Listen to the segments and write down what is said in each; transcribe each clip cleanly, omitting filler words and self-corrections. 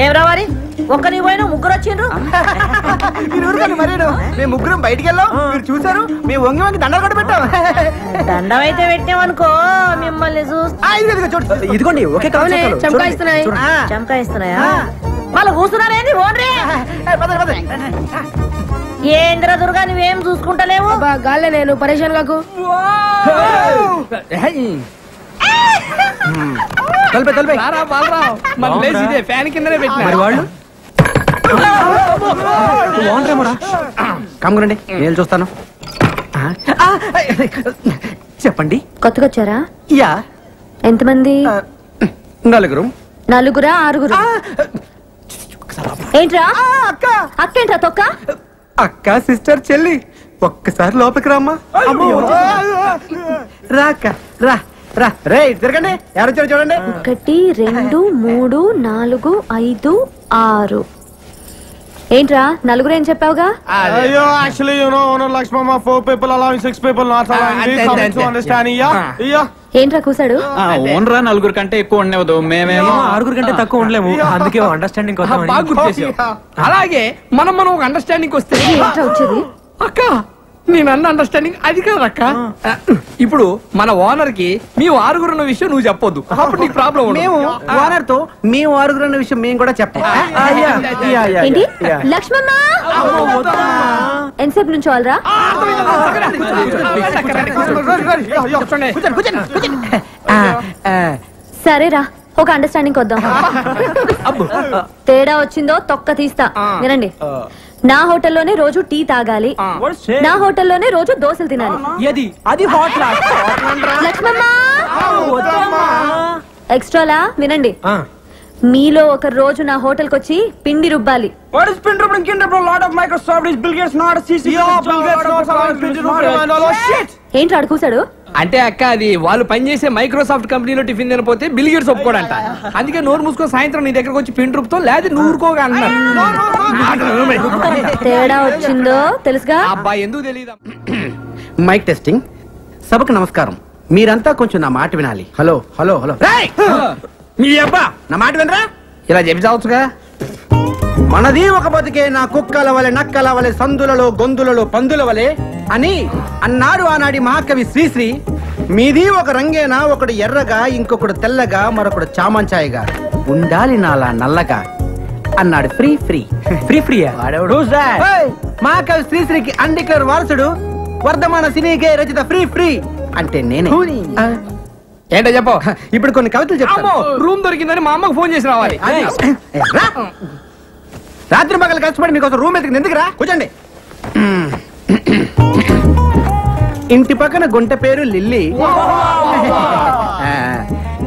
ఏం రావాలి ఒక్కని పోయినా ముగ్గురు వచ్చిండ్రు. మేము ముగ్గురం బయటికి వెళ్ళాం, మీరు చూసారు, మేము వంగి వంగి దండలు కూడా పెట్టాం. దండం అయితే పెట్టామనుకో మిమ్మల్ని ఇదిగోండి ఒకే చంకాయిస్తున్నాయి. చంకాయిస్తున్నాయా? వాళ్ళు కూర్చున్నారేంది? ఓన్రే ఏంద్ర దుర్గా నువ్వేం చూసుకుంటలేవు? గాల్లే నేను పరేషాన్ కాకు. ఫ్యాన్ కిందనే పెట్టిన వాళ్ళు కమ్మునండి, నేను చూస్తాను. చెప్పండి. కొత్తగా వచ్చారా? యా. ఎంతమంది? నలుగురు. నలుగురా ఆరుగురు? ఏంట్రా అక్క? అక్కేంట్రా తొక్క? అక్క, సిస్టర్, చెల్లి, ఒక్కసారి లోపలికి రామ్మా. రాక రా రా. రే తిరగండి, ఎవరు వచ్చారు చూడండి. 1 2 3 4 5 6. ఏంట్రా నలుగురు ఏం చెప్పావుగా? అయ్యో actually you know owner Lakshmamma 4 people allowing 6 people not allowing. We come to understand. Yeah ఏంట్రా కూసాడు? ఓనరా నలుగురు కంటే ఎక్కువ ఉండేవద్దు, మేమేమో 6 కంటే తక్కువ ఉండలేము, అందుకే అండర్స్టాండింగ్. బాగా గుర్తు చేసావు. అలాగే మనం ఒక అండర్స్టాండింగ్ వస్తే ఏంట్రా వచ్చేది? అక్క నేను అన్న అండర్స్టాండింగ్ అది కాదక్క. ఇప్పుడు మన ఓనర్ కి మీ 6 ఉన్న విషయం నువ్వు చెప్పొద్దు, అప్పుడు నీకు ప్రాబ్లం. మేము ఓనర్ తో మీ 6 అన్న విషయం మేము కూడా చెప్పాం. ఏంటి లక్ష్మమ్మ ఎంతసేపు నుంచి వాళ్ళరా? సరేరా ఒక అండర్స్టాండింగ్ వద్దాం. తేడా వచ్చిందో తొక్క తీస్తా. వినండి, నా హోటల్లోనే రోజు టీ తాగాలి, నా హోటల్లోనే రోజు దోశలు తినాలి. లక్ష్మమ్మ ఎక్స్ట్రాలా వినండి, మీలో ఒక రోజు నా హోటల్ కి వచ్చి పిండి రుబ్బాలి. ఏంటి ఆడు కూసాడు? అంటే అక్క అది వాళ్ళు పనిచేసే మైక్రోసాఫ్ట్ కంపెనీలో టిఫిన్ తినపోతే బిల్ గేట్స్ ఒప్పుకోడంట, అందుకే నోరు మూసుకొని సాయంత్రం నీ దగ్గరకు వచ్చి పిండి రుబ్బుతో లేదా నువ్వు ఊరుకోగా అన్నారు. తేడా వచ్చిందో తెలుసుగా? అబ్బా ఎందుకు తెలియదు. Mic testing. సభకు నమస్కారం. మీరంతా కొంచెం నా మాట వినాలి. Hello hello hello. మీ అబ్బా నా మాట వినరా? ఇలా చెప్పి చావచ్చుగా. మనది ఒక బతికే నా కుక్కల వలె నక్కల వలె సందులలో గొంతులలో పందుల వలె అని అన్నాడు ఆనాడి మహాకవి శ్రీశ్రీ. మీది ఒక రంగేనా, ఒకడు ఎర్రగా, ఇంకొకడు తెల్లగా, మరొకడు చామంచాయగా, ఉండాలి నాలా నల్లగా అన్నాడు ఫ్రీ ఫ్రీ. ఫ్రీ ఫ్రీ మహాకవి శ్రీశ్రీకి అన్డిక్లేర్ వారసుడు, వర్ధమాన సినీకే రచిత ఫ్రీ ఫ్రీ అంటే నేనే. ఏంటో చెప్పు. ఇప్పుడు కొన్ని కవితలు చెప్తాను. రూమ్ దొరికిందని మా అమ్మకు ఫోన్ చేసి రావాలి. రాత్రి పగలు కష్టపడి మీకోసం రూమ్ ఎత్తుకుని ఎందుకురా? కూర్చోండి. ఇంటి పక్కన గుంట పేరు లిల్లీ,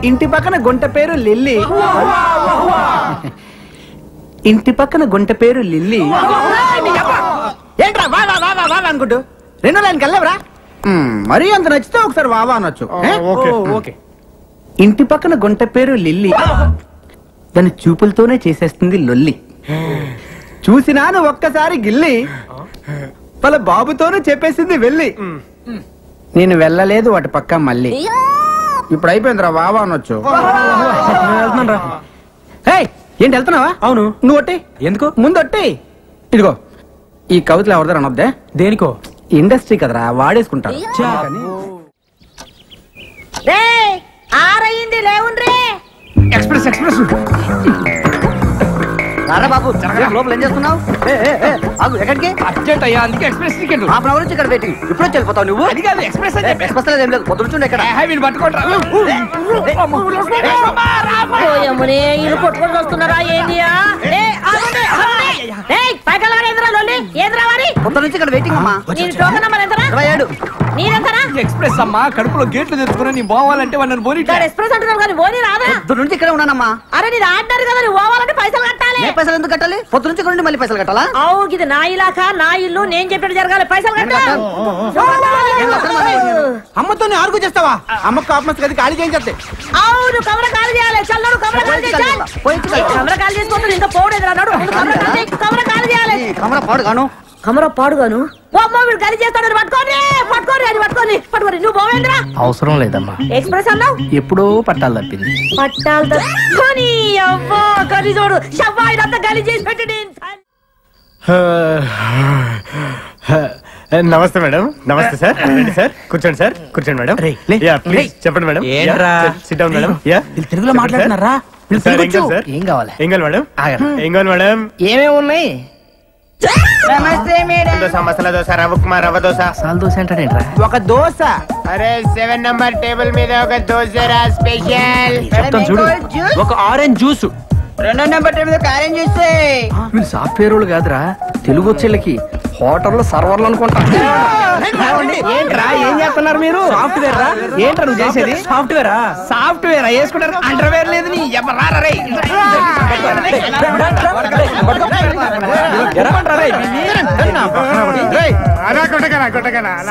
ఇంటి పక్కన గుంట పేరు లిల్లీ, ఇంటి పక్కన గుంట పేరు లిల్లీ. ఏంట్రా వా వా వా వా వా అనుకుంటూ 2 లైన్కి వెళ్ళవరా? మరీ అంత నచ్చితే ఒకసారి వావా అనొచ్చు. ఇంటి పక్కన గుంట పేరు లిల్లీ, దాని చూపులతోనే చేసేస్తుంది లొల్లి. చూసినాను ఒక్కసారి గిల్లి, వాళ్ళ బాబుతోనే చెప్పేసింది వెళ్ళి. నేను వెళ్ళలేదు వాటి పక్క మళ్ళీ. ఇప్పుడు అయిపోయిందిరా వావా అనొచ్చు. ఏంటి వెళ్తున్నావా? అవును. నువ్వు ఒట్టి ఎందుకు? ముందు ఒట్టి. ఇదిగో ఈ కవితలు ఎవరిదారు అనొద్దే. దేనికో? ఇండస్ట్రీ కదరా, వాడేసుకుంటారు. ఆరయింది లేవుండ్రే. ఎక్స్ప్రెస్ ఎక్స్ప్రెస్ రారా బాబు, లోపల ఏం చేస్తున్నావు? ఎక్కడికి? అర్జెంట్ అయ్యా, అందుకే ఎక్స్ప్రెస్ టికెట్. హాఫ్ అవర్ నుంచి ఇక్కడ వెయిటింగ్. ఇప్పుడు వెళ్ళిపోతావు నువ్వు? అది కాదు ఎక్స్ప్రెస్ అని చెప్పి. ఎక్స్ప్రెస్ ఏం లేదు, పొద్దున ఎక్కడ పట్టుకోండి. ఇల్లు కొట్టుకొని వస్తున్నారా ఏంది? పొద్దు నుంచి ఇక్కడ వెయిటింగ్ అమ్మా. ఎక్స్ప్రెస్ అమ్మా, కడుపులో గేట్లు తెచ్చుకుని నీ పోవాలంటే వాళ్ళని పోనీ. ఎక్స్ప్రెస్ అంటున్నారు కానీ పోనీ రాదా? పొద్దు నుంచి ఇక్కడ ఉన్నానమ్మా. అరే నీ ఆడినారు కదా, నువ్వు పోవాలంటే పైసలు కట్టాలి. పైసలు ఎందుకు కట్టాలి? పొద్దు నుంచి ఇక్కడ మళ్ళీ పైసలు కట్టాలా? అవును, ఇది నా ఇలాకా, నా ఇల్లు, నేను చెప్పినట్టు జరగాలి. పైసలు కట్టాలి. అమ్మతో ఆర్గు చేస్తావా? అమ్మకు కాపమస్ గది ఖాళీ చేయించే. అవును, కమర ఖాళీ చేయాలి. చల్లడు కమర ఖాళీ చేయాలి. కమర ఖాళీ చేసుకోవద్దు, ఇంకా పోడేది అన్నాడు. కమర ఖాళీ చేయాలి. కమర పాడు గాను కమర పాడుగాను వీడు గది చేస్తాడని పట్టుకోని పట్టుకోని అది పట్టుకోని పట్టుకోని నువ్వు పోవేంద్రా అవసరం లేదమ్మా, ఎక్స్ప్రెస్ అన్నావు ఎప్పుడో పట్టాలు తప్పింది. పట్టాలు తట్టుకొని అవ్వా గది చూడు షవ్వా ఇదంతా గలి చేసి పెట్టి నమస్తే మేడం. నమస్తే సార్. రండి సార్, కూర్చోండి సార్, కూర్చోండి మేడం. యా ప్లీజ్ చెప్పండి madam. SIT down madam. Yeah తెలుగులో మాట్లాడుతున్నారా? సార్ ఏం కావాలి సార్? ఏం కావాలి? ఏం కావాలి మేడం? ఏం కావాలి మేడం? ఏమేమి ఉన్నాయి? నమస్తే మేడం. దోశ, మసాలా దోశ, రవ్వ ఉప్మా, రవ్వ దోశ. మసాలా దోశ అంటాడేంట్రా? ఒక దోశ. అరే 7 నంబర్ టేబుల్ మీద ఒక దోశ రా స్పెషల్. చెప్తాను చూడు, ఒక orange juice. 2 number table orange juice. వీళ్ళు సాఫ్ట్వేర్ వాళ్ళు కాదురా, తెలుగు వచ్చేళ్ళకి హోటల్లో సర్వర్లు అనుకుంటా. ఏంట్రా ఏం చేస్తున్నారు మీరు? సాఫ్ట్వేర్ రా. ఏంట్రా నువ్వు చేసేది? సాఫ్ట్వేరా? సాఫ్ట్వేర్ వేసుకుంటారు, అండర్వేర్ లేదు. నీ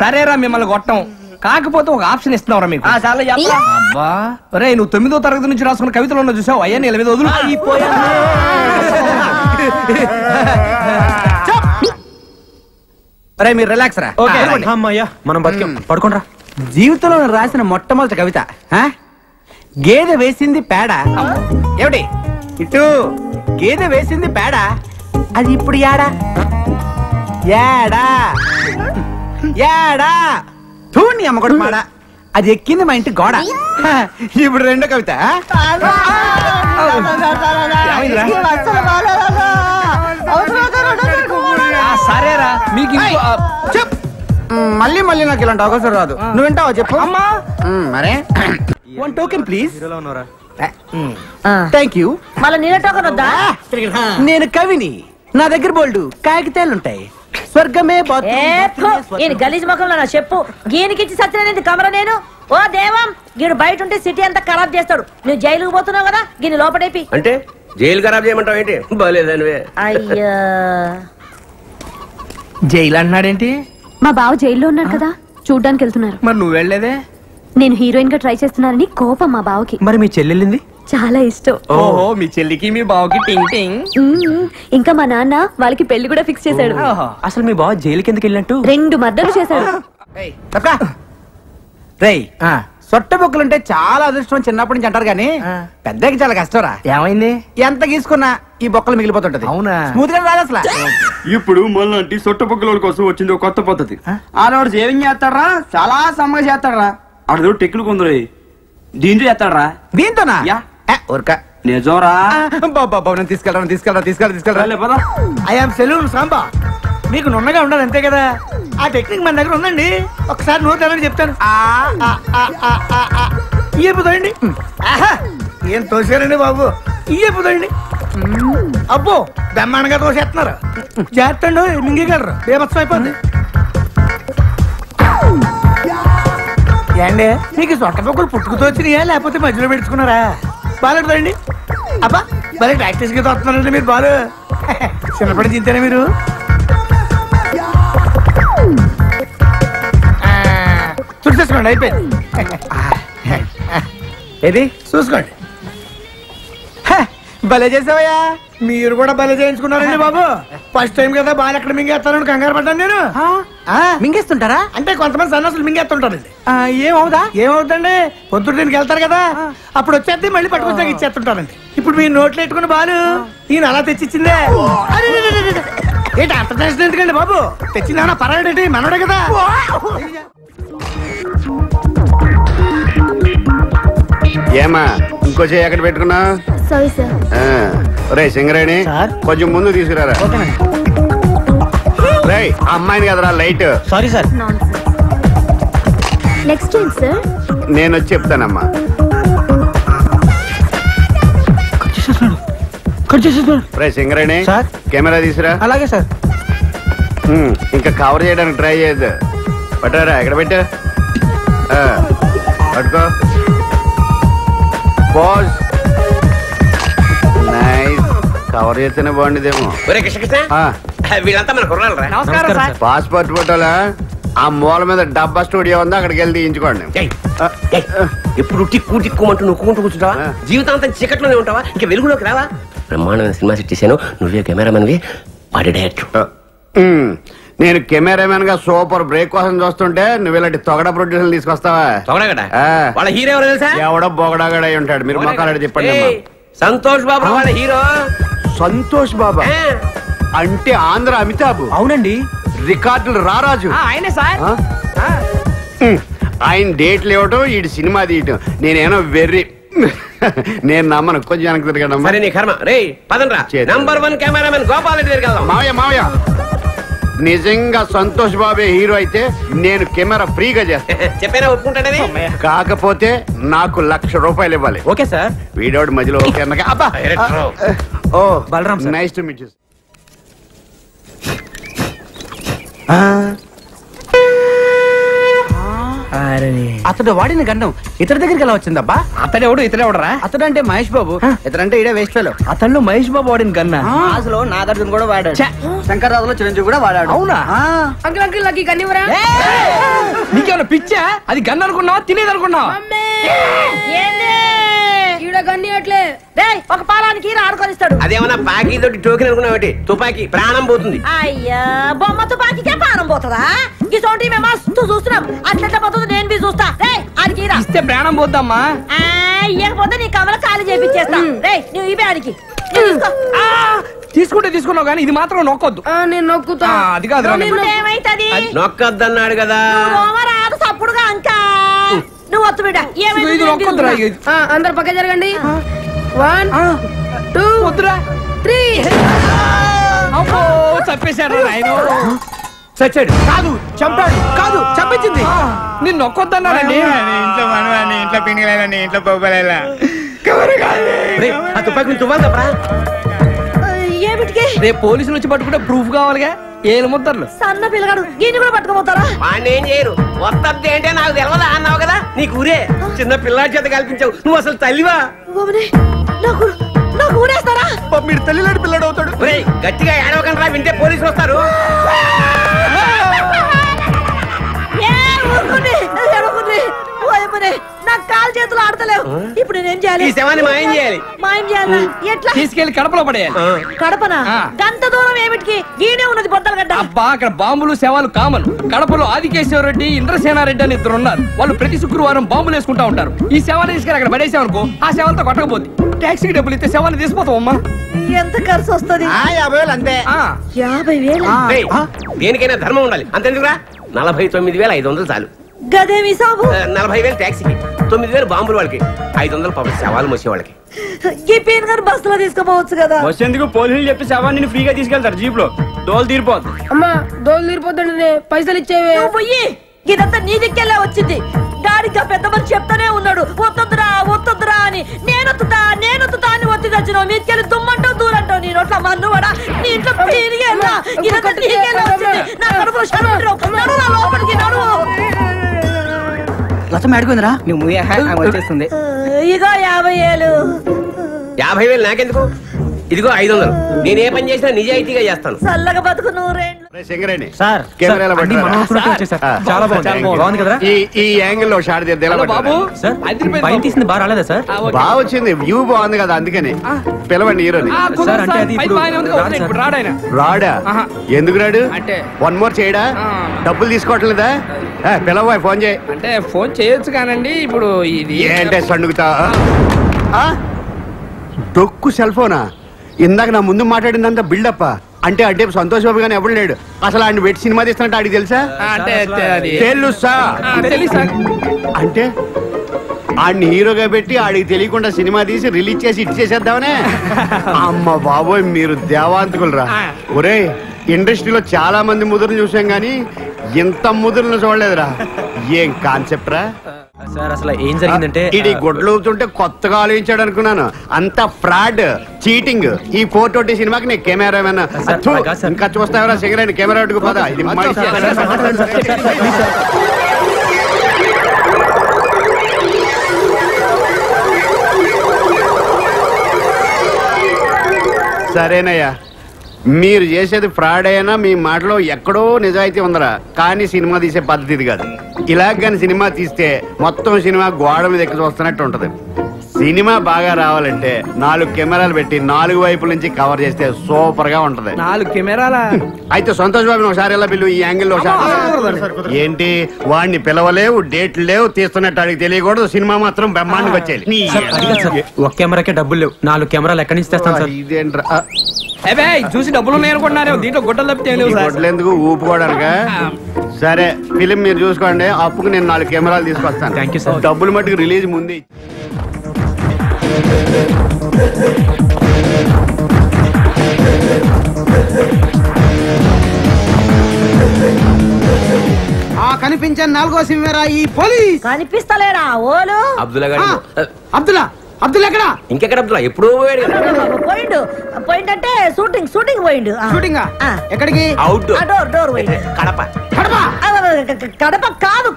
సరేరా మిమ్మల్ని కొట్టం, కాకపోతే ఒక ఆప్షన్ ఇస్తున్నావురా మీకు. అబ్బా రే, నువ్వు 9వ తరగతి నుంచి రాసుకున్న కవితలు ఉన్న చూసావు, అయ్యా నీ 8 వదులు. అరే మీరు రిలాక్స్ రా. అమ్మయ్యా మనం బతికాం, పడుకోండి రా. జీవితంలో నేను రాసిన మొట్టమొదటి కవిత గేదె వేసింది పేడ. ఏమిటి ఇటు గేదె వేసింది పేడ, అది ఇప్పుడు యాడా యాడా యాడా తూని అమ్మగొడు మాడ, అది ఎక్కింది మా ఇంటి గోడ. ఇప్పుడు రెండో కవిత. సరేరా మీకు మళ్ళీ మళ్ళీ నాకు ఇలాంటి అవకాశం రాదు. నువ్వు వింటావా చెప్పు? అమ్మా మరే 1 టోకెన్ ప్లీజ్. Thank you. మళ్ళీ నేనే టోకన్ వద్దా? నేను కవిని, నా దగ్గర బోల్డు కాగితాలుంటాయి. స్వర్గమే ఈయన గలీజ్ ముఖంలో నా చెప్పు గీనికిచ్చి సత్యనేది కమర నేను. ఓ దేవం, గీడు బయట ఉంటే సిటీ అంతా ఖరాబ్ చేస్తాడు. నువ్వు జైలుకు పోతున్నావు కదా, గీని లోపడేపి. అంటే జైలు ఖరాబ్ చేయమంటావు ఏంటి? బాలేదనివే. అయ్యా జైలు అంటున్నాడేంటి? మా బావ జైల్లో ఉన్నారు కదా, చూడ్డానికి వెళ్తున్నారు. మరి నువ్వు వెళ్ళలేదే? నేను హీరోయిన్ గా ట్రై చేస్తున్నానని కోపం మా బావకి. మరి మీ చెల్లెళ్ళింది? చాలా ఇష్టం. ఓహో, మీ చెల్లికి మీ బావకి టింగ్ టింగ్. ఇంకా మా నాన్న వాళ్ళకి పెళ్లి కూడా ఫిక్స్ చేశాడు. అసలు మీ బావ జైలుకి ఎందుకు వెళ్ళినట్టు? 2 మర్డర్లు చేశాడు. రేయ్ సొట్ట బొక్కలుంటే చాలా అదృష్టం చిన్నప్పటి నుంచి అంటారు కానీ పెద్దకి చాలా కష్టంరా. ఏమైంది? ఎంత గీసుకున్నా ఈ బొక్కలు మిగిలిపోతుంటది. అవునా? స్మూత్ గా రాదు అసలు. ఇప్పుడు మళ్ళీ సొట్టపొక్కల కోసం వచ్చింది ఒక కొత్త పద్ధతి. ఆడవాడు సేవింగ్ చేస్తాడరా, చాలా సమ్మగా చేస్తాడరా. ఆడదో టెక్నిక్ కొందరు దీంతో చేస్తాడరా. దీంతోనా? ఊరక నిజంరా. బాబు తీసుకెళ్ళరా. I'm saloon Samba. మీకు నున్నగా ఉండాలి అంతే కదా, ఆ టెక్నిక్ మన దగ్గర ఉందండి. ఒకసారి నోటాలని చెప్తాను. ఇయ్యపోతాయండి. ఏం తోసారండి బాబు, ఇయ్యపోతాయండి. అబ్బో బ్రహ్మాండంగా తోసేస్తున్నారు. చేస్తండు మింగగలరు, బేమత్సం అయిపోద్ది. ఏండి మీకు సొట్ట పొక్కలు పుట్టుకుతో వచ్చినాయా లేకపోతే మధ్యలో పెట్టుకున్నారా? బాగాలేదండి. అబ్బా భలే ప్రాక్టీస్ గా తోస్తున్నారండి మీరు. బాలు చిన్నప్పటి చింతేనా మీరు? చూసేసుకోండి, అయిపోయింది. ఏది చూసుకోండి. భలే చేసావయ్యా. మీరు కూడా భలే చేయించుకున్నారండి బాబు. ఫస్ట్ టైం కదా బాగా ఎక్కడ మింగేస్తానని కంగారు పడ్డాను నేను. మింగేస్తుంటారా? అంటే కొంతమంది సన్నాసులు మింగేస్తుంటారండి. ఏమవుదా? ఏమవుతుందండి, పొద్దుటికి వెళ్తారు కదా, అప్పుడు వచ్చేది మళ్ళీ పట్టుకొచ్చాక ఇచ్చేస్తుంటారండి. ఇప్పుడు మీరు నోట్లు పెట్టుకుని బాలు ఈయన అలా తెచ్చిచ్చిందే. ఏంటి అంత చేసిన ఎందుకండి బాబు? తెచ్చిందా పర్వాలేంటి, మనోడే కదా. ఏమా ఇంకో చేయి ఎక్కడ పెట్టుకున్నా? Sorry sir. రే సింగరేణి కొంచెం ముందు తీసుకురారా. రే అమ్మాయిని కదరా లైట్. Sorry sir. నెక్స్ట్ ఏంటి సార్? నేను వచ్చి చెప్తానమ్మా. రే సింగరేణి కెమెరా తీసురా. అలాగే సార్. ఇంకా కవర్ చేయడానికి ట్రై చేయొద్దు. పట్టారా, ఎక్కడ పెట్టా? పట్టుకో. Boss nice. కవర్ చేస్తేనే బాగుండేదేమో. వీళ్ళంతా మన కుర్రాలరా. పాస్పోర్ట్ ఫోటోలా ఆ మూల మీద డబ్బా స్టూడియో ఉందా, అక్కడికి వెళ్ళి తీయించుకోండి. ఎప్పుడు టిక్కు టిక్కుమంటూ నొక్కుంటూ కూర్చుంటావా? జీవితాంతం చీకట్లోనే ఉంటావా? ఇంకా వెలుగులోకి రావా? బ్రహ్మాండమైన సినిమా సెట్ చేశాను, నువ్వే కెమెరామెన్వి, వాడి డైరెక్టర్. నేను కెమెరామెన్ గా సూపర్ బ్రేక్ కోసం చూస్తుంటే నువ్వు ఇలాంటి తొగడ ప్రొడ్యూసర్ తీసుకొస్తావా? వాళ్ళ హీరో ఎవరో తెలుసా? ఎవడో బొగడాగడ అయి ఉంటాడు. మీరు మొక్కలు చెప్పండి. సంతోష్ బాబు వాళ్ళ హీరో. సంతోష్ బాబా అంటే ఆంధ్ర అమితాబ్? అవునండి. రికార్డులు రారాజు ఆయనే సార్. ఆయన డేట్లు ఇవ్వటం ఈ సినిమా తీయటం నేనేమో వెర్రి. నేను నమ్మను. కొంచెం వెనక్కి తిరగడం. సరే నీ కర్మ. రే పదండ్రా. నంబర్ 1 కెమెరామెన్ గోపాల్ రెడ్డి దగ్గరికి వెళ్దాం. మావయ్య నిజంగా సంతోష్ బాబే హీరో అయితే నేను కెమెరా ఫ్రీగా చేస్తాను. చెప్పేనా ఒప్పుకుంటాడని? కాకపోతే నాకు ₹1,00,000 ఇవ్వాలి. Okay sir. వీడోడు మధ్యలో ఓకే అన్నగా. అబ్బా ఓ Balaram sir. Nice to meet you. అతడు వాడిన గండం ఇతడి దగ్గరికి ఎలా వచ్చిందబ్బా? అతడెవడు ఇతడెవడరా? అతడు అంటే మహేష్ బాబు, ఇతడంటే ఇడే వేస్ట్ ఫెలో. అతను మహేష్ బాబు వాడిన గన్నా? అసలు నాగార్జున కూడా వాడాడు, శంకర్రాజులో చిరంజీవి కూడా వాడాడు. అవునా? అంకుల్ అంకుల్ నాకు కన్నివరా? నీకేమైనా పిచ్చా? అది గన్ అనుకున్నావా తినేది అనుకున్నావా? ఒక పాలానికి ఆడుకొనిస్తాడు. అదేమన్నా పాకి తోటి టోకెన్ అనుకున్నావు? తుపాకీ ప్రాణం పోతుంది. అయ్యా బొమ్మ తుపాకీకే ప్రాణం పోతుందా? ఇటువంటి మేము మస్తు చూస్తున్నాం. అట్లా పోతుంది. నేను చూస్తా. ఆడికి ఇస్తే ప్రాణం పోద్దమ్మా. ఇవ్వకపోతే నీ కమల ఖాళీ చేపించేస్తా. రే నువ్వు ఇవే ఆడికి తీసుకుంటే తీసుకున్నావు కానీ ఇది మాత్రం నొక్కొద్దు. నేను నొక్కుతా. అది కాదు ఏమైతుంది? నొక్కద్దన్నాడు కదా. రాదు తప్పుడుగా అంకా. నువ్వు వత్తు బిడ్డ. అందరు పక్క జరగండి. 1 2 3. చంపేశాడు ఆయన. చచ్చాడు కాదు, చంపాడు కాదు, చంపించింది. నేను నొక్కొద్దన్నాడండి. ఇంట్లో మనవాణి, ఇంట్లో పిండిలేదండి, ఇంట్లో పొబ్బలేలా. ఆ తుపాకి తువ్వాలి తప్పరా? ఏమిటికి? రేపు పోలీసులు వచ్చి పట్టుకుంటే ప్రూఫ్ కావాలిగా. ఏలు ముద్దర్లు. సన్న పిల్లగాడు దీన్ని కూడా పట్టుకుపోతారా? వాడిని ఏం చేయరు. వస్తద్ది అంటే నాకు తెలవదా అన్నావు కదా. నీకు ఊరే చిన్న పిల్లాడి చేత కల్పించావు. నువ్వు అసలు తల్లివా? నాకు ఊరేస్తారా? మీరు తల్లిలాంటి పిల్లడు అవుతాడు. గట్టిగా ఏడవకండి, వింటే పోలీసులు వస్తారు. నాకు కాలు చేతులు ఆడతలేవు. ఇప్పుడు నేనేం చేయాలి? ఈ శవాన్ని మాయం చేయాలి. మాయం చేయాలా? ఎట్లా? తీసుకెళ్లి కడపలో పడేయాలి. కడపనా? గంత దూరం ఏమిటికి? గీనే ఉన్నది బొద్దలగడ్డ. అబ్బా అక్కడ బాంబులు శవాలు కామన్. కడపలో ఆదికేశ్వరరెడ్డి, ఇంద్రసేనారెడ్డి అని 2 ఉన్నారు. వాళ్ళు ప్రతి శుక్రవారం బాంబులు వేసుకుంటా ఉంటారు. ఈ శవాన్ని తీసుకెళ్ళి అక్కడ పడేసామనుకో ఆ శవాలతో కొట్టకపోతే టాక్సీకి డబ్బులు ఇస్తే శవాన్ని తీసిపోతాం. అమ్మా ఎంత ఖర్చు వస్తుంది? 50,000 అంతే. 50,000? దేనికైనా ధర్మం ఉండాలి. అంతేందుకురా? 49,500 చాలు. గదేమి సాబు? 40,000 టాక్సీకి, 9,000 బాంబులు వాళ్ళకి, 500 పాపం శవాలు మోసే వాళ్ళకి. ఈ పేన్ గారు బస్సులో తీసుకోపోవచ్చు కదా. వచ్చేందుకు పోలీసులు చెప్పి శవాన్ని ఫ్రీగా తీసుకెళ్తారు జీప్ లో. దోలు తీరిపోద్దు. అమ్మా దోలు తీరిపోద్దండి. పైసలు ఇచ్చేవే. పోయి ఇదంతా నీ దిక్కెళ్ళే వచ్చింది. గాడిగా పెద్ద మంది చెప్తానే ఉన్నాడు వద్దొద్దురా వద్దొద్దురా అని. నేనొత్తుతా అని ఒత్తి తెచ్చినావు. మీకెళ్ళి దుమ్మంటావు దూరంటావు. నీ నోట్ల మన్ను కూడా నీ ఇంట్లో పెరిగేలా. ఇదంతా నీకెళ్ళే వచ్చింది. నా కడుపులో నడువు లోపలికి నడువు. లతం ఆడుకుందిరా. నువ్వు వచ్చేస్తుంది. ఇగో 50,000. 50,000 నాకెందుకు? ఇదిగో 500. నేను ఏ పని చేసినా నిజాయితీగా చేస్తాను. చల్లగా బతుకు 100 సింగరేణి సార్. కెమెరాలో చాలా బాగుంది కదా. ఈ యాంగిల్ లో షాట్ బాబు బయట తీసింది బాగా రాలేదా సార్? బాగా వచ్చింది. వ్యూ బాగుంది కదా, అందుకని పిలవండి హీరోని. రాడా? ఎందుకు రాడు? 1 మోర్ చేయడా? డబ్బులు తీసుకోవట్లేదా? పిలవ ఫోన్ చేయి. అంటే ఫోన్ చేయొచ్చు కానండి. ఇప్పుడు ఇది ఏంటే సండుగుతా డొక్కు సెల్ ఫోనా? ఇందాక నా ముందు మాట్లాడిందంత బిల్డప్ అంటే అంటే సంతోష్ బాబు గానీ ఎవడు లేడు. అసలు ఆయన పెట్టి సినిమా తీస్తున్నట్టు ఆడికి తెలుసా? తెలుసా? అంటే ఆడిని హీరోగా పెట్టి ఆడికి తెలియకుండా సినిమా తీసి రిలీజ్ చేసి ఇట్ చేసేద్దామనే. అమ్మ బాబోయ్ మీరు దేవాంతకులరా. ఒరే ఇండస్ట్రీలో చాలా మంది ముదురుని చూసాం గానీ ఇంత ముదురుని చూడలేదురా. ఏం కాన్సెప్ట్ రా సార్? అసలు ఏం జరిగిందంటే ఇది గొడ్లవుతుంటే కొత్తగా ఆలోచించాడు అనుకున్నాను. అంత ఫ్రాడ్ చీటింగ్. ఈ 420 సినిమాకి నేను కెమెరామెన్. ఇంకా చూస్తావరా సిగరెట్ కెమెరా అడ్డుకు పదా. ఇది సరేనయ్యా, మీరు చేసేది ఫ్రాడ్ అయినా మీ మాటలో ఎక్కడో నిజాయితీ ఉందరా. కానీ సినిమా తీసే పద్ధతి ఇది కాదు. ఇలాగ కానీ సినిమా తీస్తే మొత్తం సినిమా గోడ మీద ఎక్కి చూస్తున్నట్టు ఉంటది. సినిమా బాగా రావాలంటే 4 కెమెరాలు పెట్టి 4 వైపుల నుంచి కవర్ చేస్తే సూపర్ గా ఉంటది. 4 కెమెరాల అయితే సంతోష్ బాబు ఒకసారి ఎలా పిలువు, ఈ యాంగిల్ ఒకసారి. ఏంటి వాడిని పిలవలేవు, డేట్లు లేవు, తీస్తున్నట్టు అడిగి తెలియకూడదు, సినిమా మాత్రం బ్రహ్మాండంగా వచ్చేది. ఒక కెమెరాకే డబ్బులు లేవు, 4 కెమెరాలు ఎక్కడి నుంచి తెస్తాను సార్? ఇదేంట్రా చూసి డబ్బులు ఉన్నాయి అనుకుంటున్నారు, దీంట్లో గుడ్డలు తప్పితే గొడ్డలేందుకు ఊపుకోవడానికా? సరే ఫిలిం మీరు చూసుకోండి, అప్పుకు నేను 4 కెమెరాలు తీసుకొస్తాను. Thank you sir. డబ్బులు మట్టుకు రిలీజ్ ముందు. కనిపించే 4వ సింహరా ఈ పోలీస్. కనిపిస్తలేరా ఓలు? అబ్దుల్లా అబ్దుల్లా ఎక్కడ? ఇంకెక్కడ అబ్దుల్లా? ఎప్పుడో పోయిండు. పోయిండంటే షూటింగ్ పోయిండు. షూటింగ్ ఎక్కడికి? అవుట్ డోర్ పోయిండు. కడప. కడప కాదు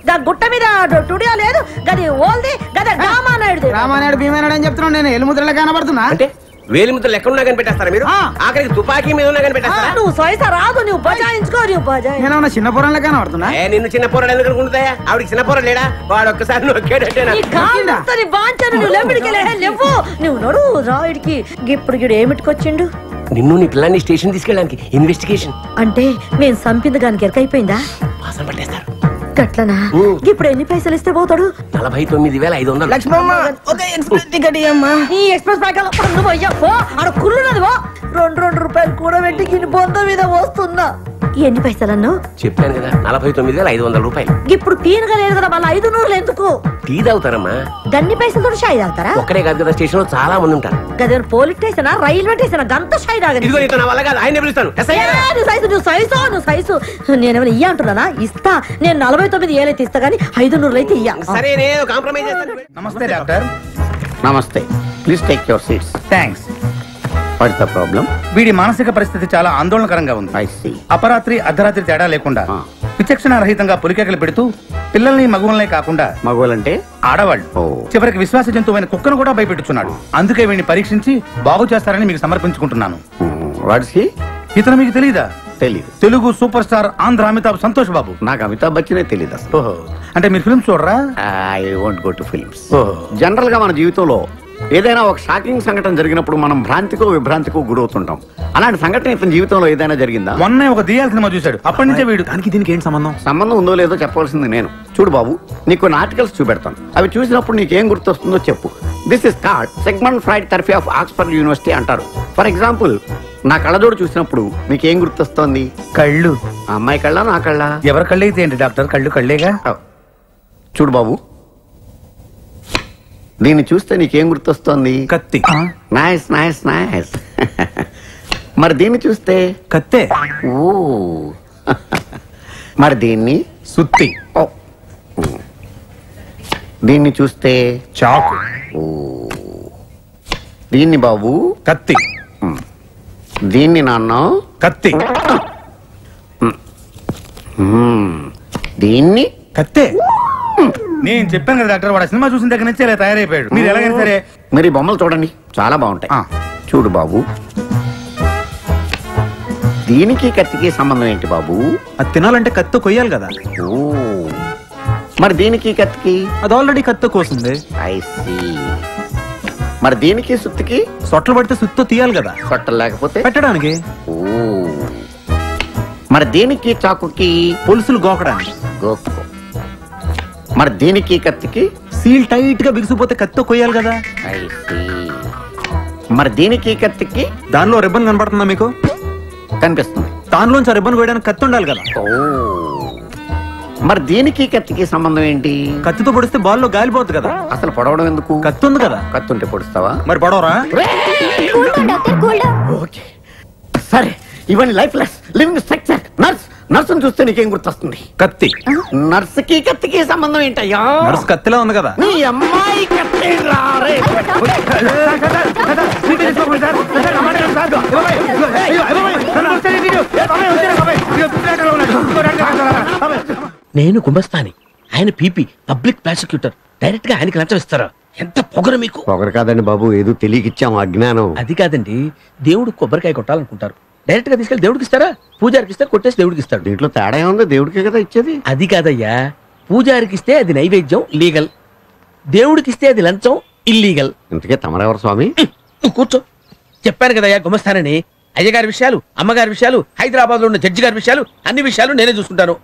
దాని గుట్ట మీద స్టూడియో లేదు, గది ఓల్ది, గది రామానాయుడు. రామానాయుడు భీమానాయుడు అని చెప్తున్నాను నేను. ఎలుముద్రలో కనబడుతున్నా అంటే వేలిముద్రలు ఎక్కడ ఉన్నా కనిపెట్టేస్తారా మీరు? ఆఖరికి తుపాకీ మీద ఉన్నా కనిపెట్టేస్తారా? నువ్వు సైస రాదు, నువ్వు బజాయించుకో. నేనన్నా చిన్న పొరంలో కనబడుతున్నా. నిన్ను చిన్న పొరడు ఎందుకు అనుకుంటాయా? ఆవిడికి చిన్న పొర లేడా? వాడు ఒక్కసారి నువ్వు నడు రాయుడికి. ఇప్పుడు గిడు ఏమిటికొచ్చిండు? నిన్ను నీ పిల్లాన్ని స్టేషన్ తీసుకెళ్ళడానికి ఇన్వెస్టిగేషన్. అంటే మేము సంపింది దానికి ఎరకైపోయిందా? వాసన పట్టేస్తారు. గట్లనా? ఇప్పుడు ఎన్ని పైసలు ఇస్తే పోతాడు? 49,500. లక్ష్మమ్మ ఒక ఎక్స్ప్రెస్ టికెట్ ఇయ్యమ్మా. ఈ ఎక్స్ప్రెస్ బ్యాగ్ నువ్వు అయ్యా కుళ్ళున్నది. 2 రూపాయలు కూడా పెట్టి గిని బొంద మీద వస్తున్నా. ఎన్ని పైసలన్ను చెప్పాను కదా, 49,500 రూపాయలు. ఇప్పుడు పీనుగా లేదు కదా, మళ్ళీ 500 ఎందుకు? టీ తాగుతారమ్మా. గన్ని పైసలతో షాయి తాగుతారా? ఒక్కడే కాదు కదా, స్టేషన్ లో చాలా మంది ఉంటారు. గదే పోలీస్ స్టేషన్, రైల్వే స్టేషన్, గంత షాయి తాగని. నువ్వు సైజు నేనేమైనా ఇయ్య అంటున్నానా? ఇస్తా. నేను 49 ఏలైతే ఇస్తా గానీ 500 అయితే ఇయ్య. సరే నేను కాంప్రమైజ్ చేస్తాను. నమస్తే డాక్టర్. నమస్తే, please take your seats. Thanks. What's the problem? వీడి మానసిక పరిస్థితి చాలా ఆందోళనకరంగా ఉంది. I see. అపరాత్రి అర్ధరాత్రి తేడా లేకుండా విచక్షణ రహితంగా పులికేకలు పెడుతూ పిల్లల్ని మగువలనే కాకుండా, మగువలంటే ఆడవాళ్ళు, చివరికి విశ్వాస జంతువైన కుక్కను కూడా భయపెట్టుచున్నాడు. అందుకే వీడిని పరీక్షించి బాగు చేస్తారని మీకు సమర్పించుకుంటున్నాను. ఇతను మీకు తెలీదా? తెలీదు. Telugu super star Andhra Amitabh Santosh Babu. నాకు అమితాబ్ బచ్చనే తెలీదు అసలు. అంటే మీరు ఫిల్మ్స్ చూడరా? I won't go to films. General గా మన జీవితంలో ఏదైనా ఒక షాకింగ్ సంఘటన జరిగినప్పుడు మనం భ్రాంతికో విభ్రాంతికో గురవుతుంటాం. అలాంటి సంఘటన ఇతని జీవితంలో ఏదైనా జరిగిందా? మొన్నే ఒక దియాల సినిమా చూశాడు. అప్పటి నుంచే వీడు. దానికి దీనికి ఏంటి సంబంధం? సంబంధం ఉందో లేదో చెప్పవలసింది నేను. చూడు బాబు, నీకు కొన్ని ఆర్టికల్స్ చూపెడతాను. అవి చూసినప్పుడు నీకేం గుర్తొస్తుందో చెప్పు. This is called segment fried therapy of Oxford university అంటారు. ఫర్ ఎగ్జాంపుల్, నా కళ్ళజోడు చూసినప్పుడు మీకేం గుర్తొస్తోంది? కళ్ళు. అమ్మాయి కళ్ళ, నా కళ్ళ? ఎవరి కళ్ళు అయితే ఏంటి డాక్టర్, కళ్ళు కళ్ళేగా. చూడు బాబు, దీన్ని చూస్తే నీకేం గుర్తొస్తోంది? కత్తి. Nice nice nice. మరి దీన్ని చూస్తే? కత్తే. ఓ. మరి దీన్ని? సుత్తి. దీన్ని చూస్తే? చాకు. ఓ. దీన్ని బాబు? కత్తి. దీన్ని నాన్న? కత్తి. దీన్ని? కత్తే. నేను చెప్పాను కదా డాక్టర్, వాడు సినిమా చూసిన దగ్గర నుంచి ఇలా తయారైపోయాడు. మీరు ఎలాగైనా సరే మరి బొమ్మలు చూడండి, చాలా బాగుంటాయి. చూడు బాబు, దీనికి కత్తికి సంబంధం ఏంటి బాబు? అది తినాలంటే కత్తి కొయ్యాలి కదా. ఓ. మరి దీనికి కత్తికి? అది ఆల్రెడీ కత్తి కోసింది. I see. మరి దీనికి సుత్తికి? సొట్టలు పడితే సుత్తో తీయాలి కదా. సొట్టలు లేకపోతే పెట్టడానికి. ఓ. మరి దీనికి చాకుకి? పులుసులు గోకడానికి. గోకు. మరి దీనికి కత్తికి? సీల్ టైట్ గా బిగిసిపోతే కత్తి కొయ్యాలి కదా. I see. మరి దీనికి కత్తికి? దానిలో రిబ్బన్ కనబడుతుందా మీకు? కనిపిస్తుంది. దానిలోంచి ఆ రిబ్బన్ వేయడానికి కత్తి ఉండాలి కదా. ఓ. మరి దీనికి కత్తికి సంబంధం ఏంటి? కత్తితో పొడిస్తే బాల్లో గాలిపోద్ది కదా. అసలు పొడవడం ఎందుకు? కత్తి ఉంది కదా. కత్తి ఉంటే పొడుస్తావా? మరి పొడవరా? ఓకే సరే, ఇవన్నీ లైఫ్ లెస్ లివింగ్ స్ట్రక్చర్. నర్సును చూస్తే నీకేం గుర్తొస్తుంది? కత్తి. నర్సుకి కత్తికి సంబంధం ఏంటయ్యా? నర్సు కత్తిలా ఉంది కదా. నీ అమ్మాయి కత్తి రారే. నేను గుమస్తాని, ఆయన పీపీ పబ్లిక్ ప్రాసిక్యూటర్. డైరెక్ట్ గా ఆయనకి లంచం ఇస్తారా? ఎంత పొగరు మీకు. పొగరు కాదండి బాబు, ఏదో తెలియకిచ్చాము, అజ్ఞానం. అది కాదండి, దేవుడు కొబ్బరికాయ కొట్టాలనుకుంటారు, డైరెక్ట్ గా తీసుకెళ్లి దేవుడికి ఇస్తారా? పూజారికి ఇస్తారు, కొట్టేసి దేవుడికి ఇస్తాడు. దీంట్లో తేడా ఉంది, దేవుడికే కదా ఇచ్చేది. అది కాదయ్యా, పూజారికి ఇస్తే అది నైవేద్యం లీగల్, దేవుడికి ఇస్తే అది లంచం ఇల్లీగల్. ఇంతకే తమరెవరు స్వామి? నువ్వు కూర్చో. చెప్పాను కదయ్యా గుమస్తానని. అయ్యగారి విషయాలు, అమ్మగారి విషయాలు, హైదరాబాద్ లో ఉన్న జడ్జి గారి విషయాలు, అన్ని విషయాలు నేనే చూసుకుంటాను.